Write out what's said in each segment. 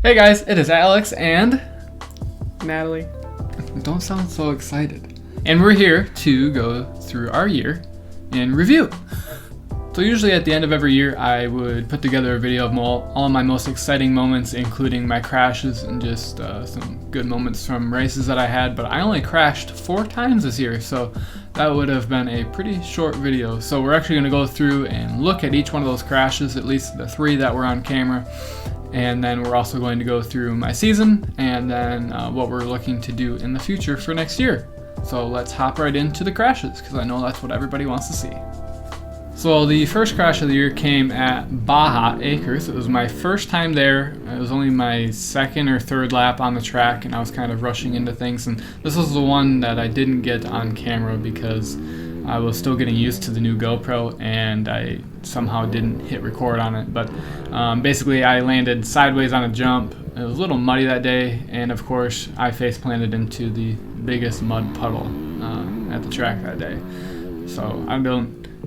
Hey guys, it is Alex and Natalie. don't sound so excited. And we're here to go through our year in review. So usually at the end of every year, I would put together a video of all of my most exciting moments, including my crashes and just some good moments from races that I had. But I only crashed 4 times this year, so that would have been a pretty short video. So we're actually going to go through and look at each one of those crashes, at least the 3 that were on camera. And then we're also going to go through my season and then what we're looking to do in the future for next year. So let's hop right into the crashes, because I know that's what everybody wants to see. So the first crash of the year came at Baja Acres. It was my first time there. It was only my second or third lap on the track, and I was kind of rushing into things. And this was the one that I didn't get on camera because I was still getting used to the new GoPro, and I somehow didn't hit record on it. But basically, I landed sideways on a jump. It was a little muddy that day, and of course, I face planted into the biggest mud puddle at the track that day. So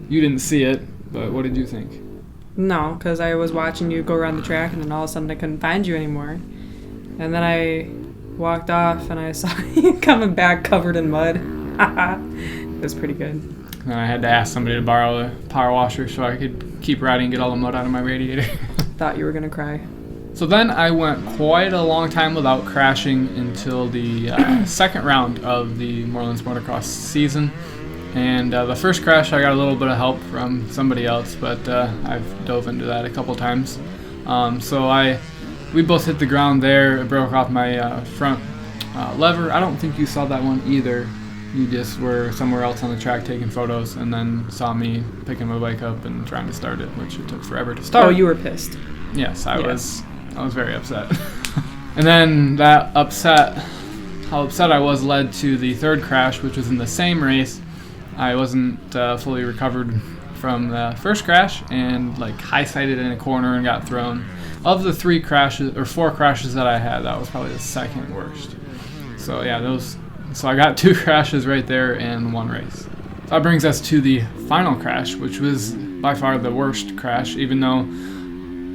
you didn't see it, but what did you think? No, because I was watching you go around the track, and then all of a sudden I couldn't find you anymore. And then I walked off, and I saw you coming back covered in mud. It was pretty good. And I had to ask somebody to borrow the power washer so I could keep riding and get all the mud out of my radiator. Thought you were going to cry. So then I went quite a long time without crashing until the second round of the Moorlands Motocross season. And the first crash, I got a little bit of help from somebody else, but I've dove into that a couple times. We both hit the ground there. It broke off my front lever. I don't think you saw that one either. You just were somewhere else on the track taking photos and then saw me picking my bike up and trying to start it, which it took forever to start. Oh, you were pissed. Yes, I was very upset. And then how upset I was led to the third crash, which was in the same race. I wasn't fully recovered from the first crash and high-sided in a corner and got thrown. Of the 4 crashes that I had, that was probably the second worst. So yeah, so I got 2 crashes right there in one race. So that brings us to the final crash, which was by far the worst crash, even though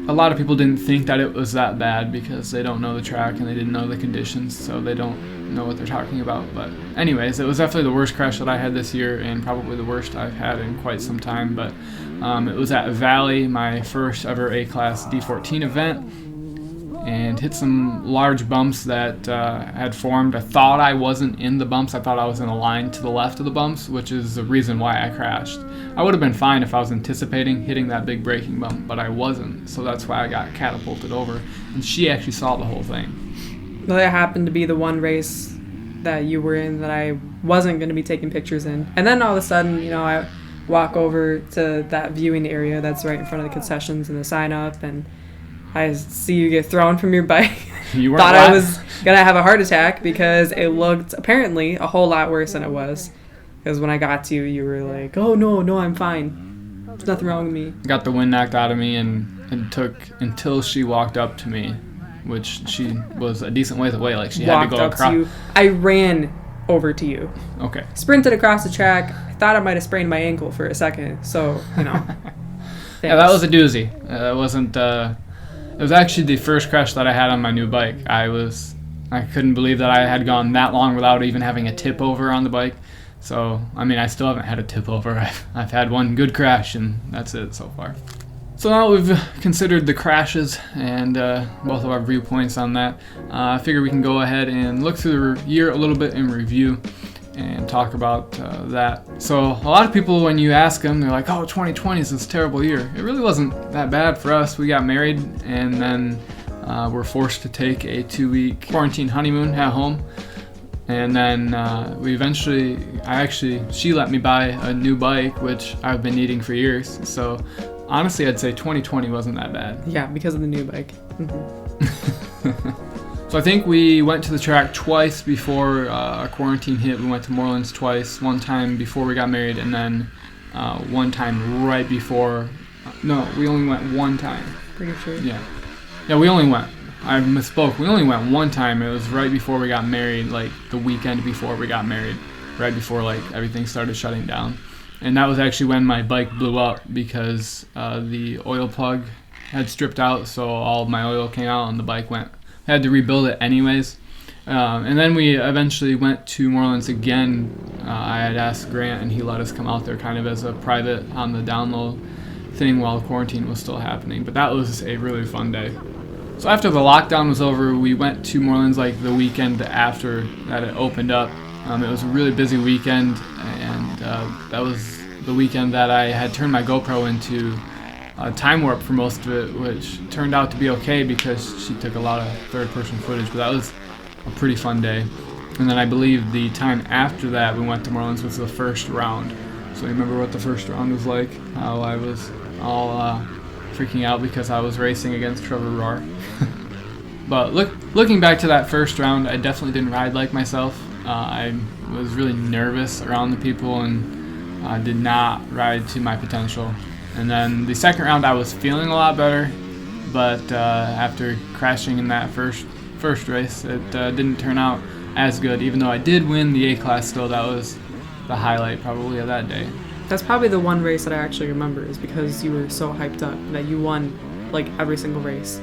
a lot of people didn't think that it was that bad because they don't know the track and they didn't know the conditions, so they don't know what they're talking about. But anyways, it was definitely the worst crash that I had this year and probably the worst I've had in quite some time. But it was at Valley, my first ever A-Class D14 event, and hit some large bumps that had formed. I thought I wasn't in the bumps. I thought I was in a line to the left of the bumps, which is the reason why I crashed. I would have been fine if I was anticipating hitting that big braking bump, but I wasn't, so that's why I got catapulted over, and she actually saw the whole thing. Well, it happened to be the one race that you were in that I wasn't going to be taking pictures in. And then all of a sudden, I walk over to that viewing area that's right in front of the concessions and the sign up, and I see you get thrown from your bike. You thought I was going to have a heart attack because it looked apparently a whole lot worse than it was. Because when I got to you, you were like, oh, no, I'm fine. There's nothing wrong with me. Got the wind knocked out of me, and it took until she walked up to me, which she was a decent ways away. She had to go across. To you. I ran over to you. Okay. Sprinted across the track. I thought I might have sprained my ankle for a second. So, Yeah, that was a doozy. It wasn't... It was actually the first crash that I had on my new bike. I couldn't believe that I had gone that long without even having a tip over on the bike. So, I still haven't had a tip over. I've had one good crash, and that's it so far. So now we've considered the crashes and both of our viewpoints on that. I figure we can go ahead and look through the year a little bit in review and talk about that. So a lot of people, when you ask them, they're like, oh, 2020 is this terrible year. It really wasn't that bad for us. We got married, and then we're forced to take a 2-week quarantine honeymoon at home. And then she let me buy a new bike, which I've been needing for years. So honestly, I'd say 2020 wasn't that bad. Yeah, because of the new bike. So I think we went to the track twice before our quarantine hit. We went to Moorlands twice, one time before we got married, and then one time right before. No, we only went one time. Pretty sure. Yeah, we only went. I misspoke. We only went one time. It was right before we got married, the weekend before we got married, right before everything started shutting down. And that was actually when my bike blew up because the oil plug had stripped out, so all of my oil came out and the bike went had to rebuild it anyways. And then we eventually went to New Orleans again. I had asked Grant, and he let us come out there kind of as a private on the download thing while quarantine was still happening. But that was a really fun day. So after the lockdown was over, we went to New Orleans like the weekend after that it opened up. It was a really busy weekend, and that was the weekend that I had turned my GoPro into time warp for most of it, which turned out to be okay because she took a lot of third-person footage. But that was a pretty fun day. And then I believe the time after that we went to New Orleans was the first round. So you remember what the first round was like? How I was all freaking out because I was racing against Trevor Rohr. But looking back to that first round, I definitely didn't ride like myself. I was really nervous around the people and did not ride to my potential. And then the second round I was feeling a lot better, but after crashing in that first race, it didn't turn out as good. Even though I did win the A class still, that was the highlight probably of that day. That's probably the one race that I actually remember, is because you were so hyped up that you won like every single race.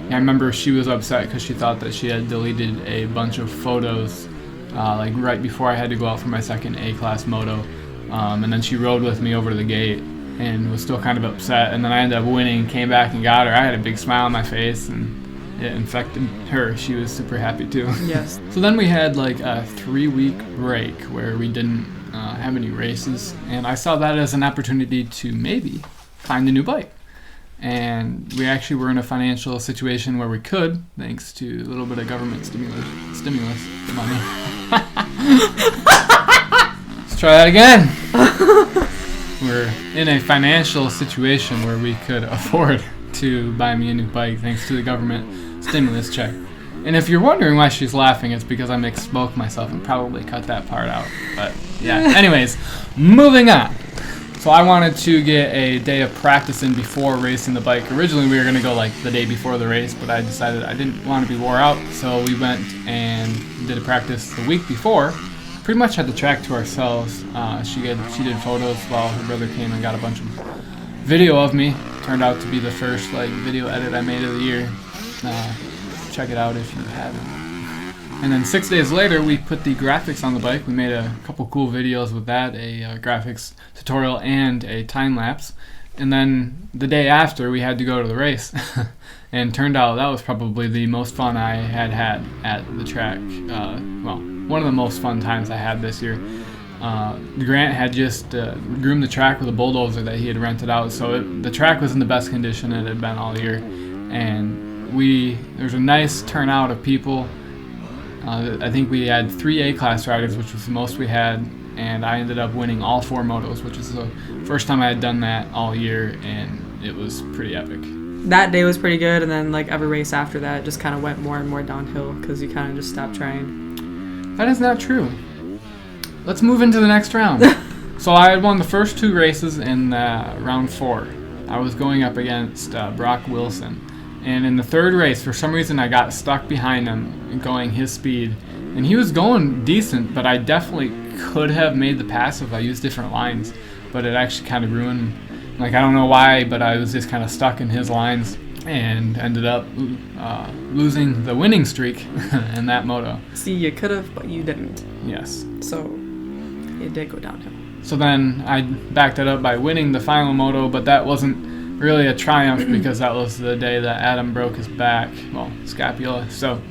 Yeah, I remember she was upset because she thought that she had deleted a bunch of photos like right before I had to go out for my second A class moto. And then she rode with me over to the gate and was still kind of upset. And then I ended up winning, came back and got her. I had a big smile on my face, and it infected her. She was super happy too. Yes. So then we had like a 3-week break where we didn't have any races, and I saw that as an opportunity to maybe find a new bike. And we actually were in a financial situation where we could, thanks to a little bit of government stimulus money. Let's try that again. We're in a financial situation where we could afford to buy me a new bike thanks to the government stimulus check. And if you're wondering why she's laughing, it's because I misspoke myself and probably cut that part out. But yeah, anyways, moving on. So I wanted to get a day of practice in before racing the bike. Originally we were going to go like the day before the race, but I decided I didn't want to be wore out, so we went and did a practice the week before. Pretty much had the track to ourselves. She did photos while her brother came and got a bunch of video of me. Turned out to be the first like video edit I made of the year. Check it out if you haven't. And then 6 days later, we put the graphics on the bike. We made a couple cool videos with that, a graphics tutorial and a time lapse. And then the day after, we had to go to the race. And turned out that was probably the most fun I had at the track. One of the most fun times I had this year. Grant had just groomed the track with a bulldozer that he had rented out. So the track was in the best condition it had been all year. And there's a nice turnout of people. I think we had 3 A-class riders, which was the most we had, and I ended up winning all 4 motos, which is the first time I had done that all year, and it was pretty epic. That day was pretty good, and then like every race after that just kind of went more and more downhill because you kind of just stopped trying. That is not true. Let's move into the next round. So I had won the first 2 races in round 4. I was going up against Brock Wilson. And in the third race, for some reason, I got stuck behind him going his speed. And he was going decent, but I definitely could have made the pass if I used different lines. But it actually kind of ruined, like, I don't know why, but I was just kind of stuck in his lines and ended up losing the winning streak in that moto. See, you could have, but you didn't. Yes. So it did go downhill. So then I backed it up by winning the final moto, but that wasn't really a triumph because that was the day that Adam broke his back, well, scapula. So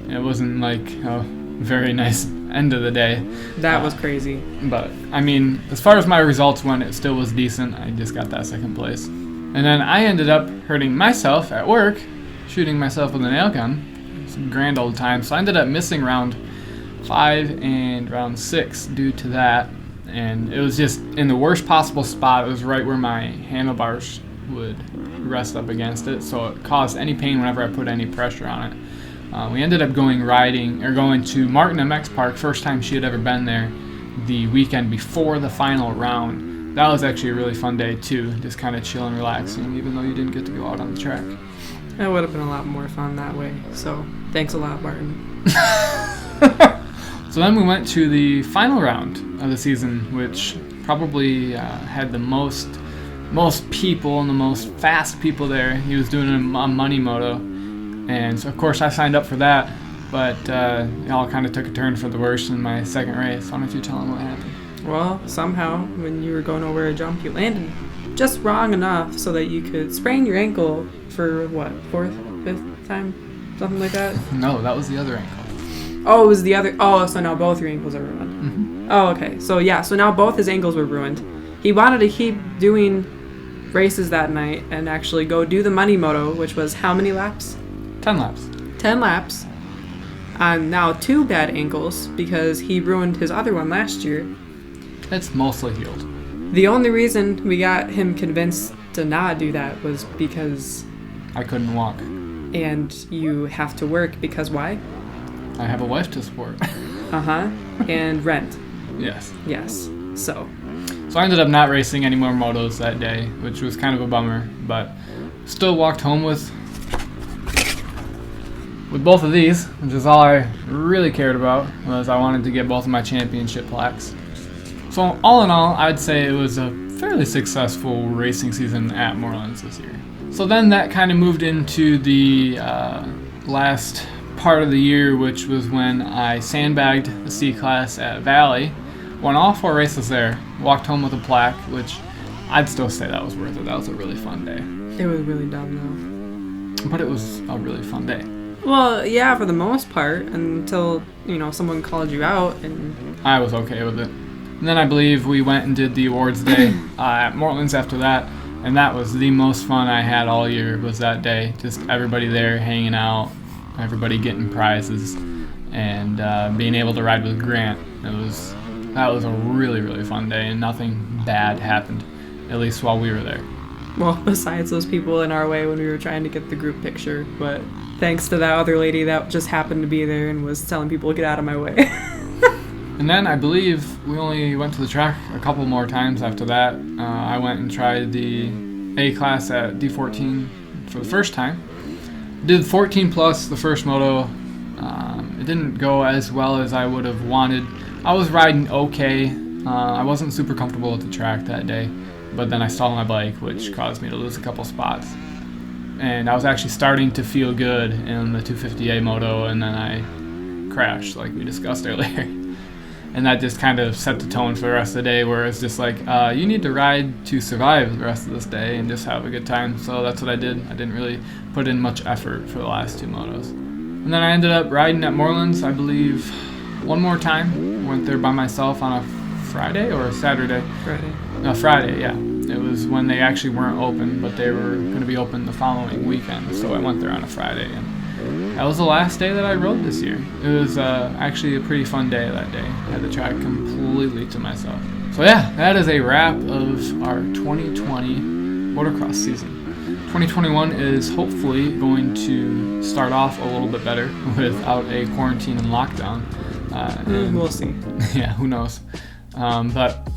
it wasn't like a very nice end of the day. That was crazy. But I mean, as far as my results went, it still was decent. I just got that second place. And then I ended up hurting myself at work, shooting myself with a nail gun. It's a grand old time. So I ended up missing round 5 and round 6 due to that. And it was just in the worst possible spot. It was right where my handlebars would rest up against it, so it caused any pain whenever I put any pressure on it. We ended up going to Martin MX Park, first time she had ever been there, the weekend before the final round. That was actually a really fun day too, just kind of chill and relaxing, even though you didn't get to go out on the track. It would have been a lot more fun that way, so thanks a lot, Martin. So then we went to the final round of the season, which probably had the most people and the most fast people there. He was doing a money moto. And so, of course, I signed up for that, but it all kind of took a turn for the worse in my second race. Why don't you tell them what happened? Well, somehow, when you were going over a jump, you landed just wrong enough so that you could sprain your ankle for, what, 4th, 5th time? Something like that? No, that was the other ankle. Oh, it was the other... Oh, so now both your ankles are ruined. Mm-hmm. Oh, okay. So, yeah, so now both his ankles were ruined. He wanted to keep doing races that night and actually go do the money moto, which was how many laps? 10 laps. 10 laps. On now 2 bad ankles because he ruined his other one last year. It's mostly healed. The only reason we got him convinced to not do that was because... I couldn't walk. And you have to work because why? I have a wife to support. Uh-huh. And rent. Yes. Yes. So I ended up not racing any more motos that day, which was kind of a bummer, but still walked home with both of these, which is all I really cared about, was I wanted to get both of my championship plaques. So all in all, I'd say it was a fairly successful racing season at Moorlands this year. So then that kind of moved into the last part of the year, which was when I sandbagged the C-Class at Valley, won all 4 races there, walked home with a plaque, which I'd still say that was worth it. That was a really fun day. it was really dumb But it was a really fun day. though. Well, yeah, for the most part, until, someone called you out and... I was okay with it. And then I believe we went and did the awards day at Moorlands after that, and that was the most fun I had all year, was that day. Just everybody there hanging out, everybody getting prizes, and being able to ride with Grant. That was a really, really fun day, and nothing bad happened, at least while we were there. Well, besides those people in our way when we were trying to get the group picture, but thanks to that other lady that just happened to be there and was telling people to get out of my way. And then I believe we only went to the track a couple more times after that. I went and tried the A-Class at D14 for the first time. Did 14 plus the first moto. It didn't go as well as I would have wanted. I was riding okay. I wasn't super comfortable at the track that day, but then I stalled my bike, which caused me to lose a couple spots. And I was actually starting to feel good in the 250A moto, and then I crashed, like we discussed earlier. And that just kind of set the tone for the rest of the day, where it's just like, you need to ride to survive the rest of this day and just have a good time. So that's what I did. I didn't really put in much effort for the last 2 motos. And then I ended up riding at Moorlands, I believe, one more time. Went there by myself on a Friday or a Saturday? Friday. No, Friday, yeah. It was when they actually weren't open, but they were going to be open the following weekend. So I went there on a Friday, and that was the last day that I rode this year. It was actually a pretty fun day that day. I had the track completely to myself. So yeah, that is a wrap of our 2020 motocross season. 2021 is hopefully going to start off a little bit better without a quarantine and lockdown. We'll see. Yeah, who knows. But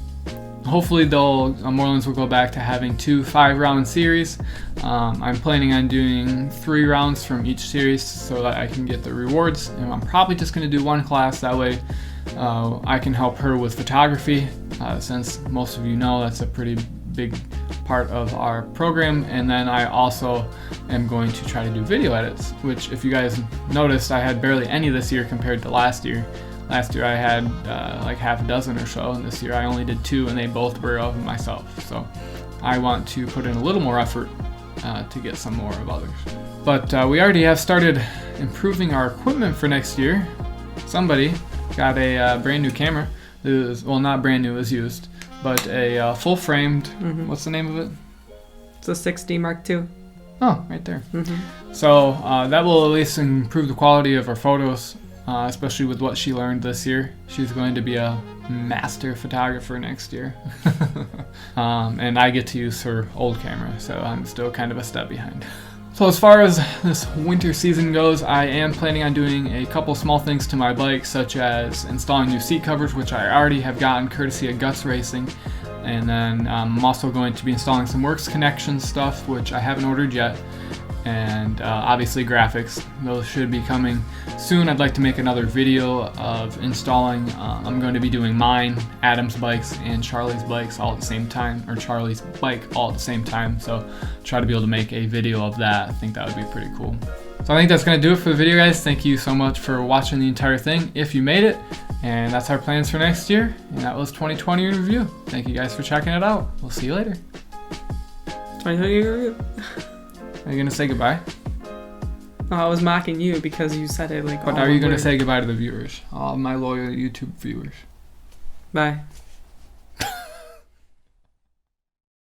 hopefully Moorlands will go back to having 2 5-round series. I'm planning on doing 3 rounds from each series so that I can get the rewards. And I'm probably just going to do 1 class, that way I can help her with photography, since most of you know that's a pretty big part of our program. And then I also am going to try to do video edits, which, if you guys noticed, I had barely any this year compared to last year. Last year I had like half a dozen or so, and this year I only did 2, and they both were of myself. So I want to put in a little more effort to get some more of others. But we already have started improving our equipment for next year. Somebody got a brand new camera. It was, well, not brand new, it was used, but a full-framed, what's the name of it? It's a 6D Mark II. Oh, right there. So that will at least improve the quality of our photos, especially with what she learned this year. She's going to be a master photographer next year. And I get to use her old camera, so I'm still kind of a step behind. So as far as this winter season goes, I am planning on doing a couple small things to my bike, such as installing new seat covers, which I already have gotten courtesy of Guts Racing. And then I'm also going to be installing some Works Connection stuff, which I haven't ordered yet. And obviously graphics, those should be coming soon. I'd like to make another video of installing. I'm going to be doing mine, Adam's bikes, and Charlie's bikes all at the same time, or Charlie's bike all at the same time. So try to be able to make a video of that. I think that would be pretty cool. So I think that's going to do it for the video, guys. Thank you so much for watching the entire thing, if you made it. And that's our plans for next year. And that was 2020 in review. Thank you guys for checking it out. We'll see you later. 2020 review. Are you going to say goodbye? No, I was mocking you because you said it like. But are you going to say goodbye to the viewers? All my loyal YouTube viewers. Bye.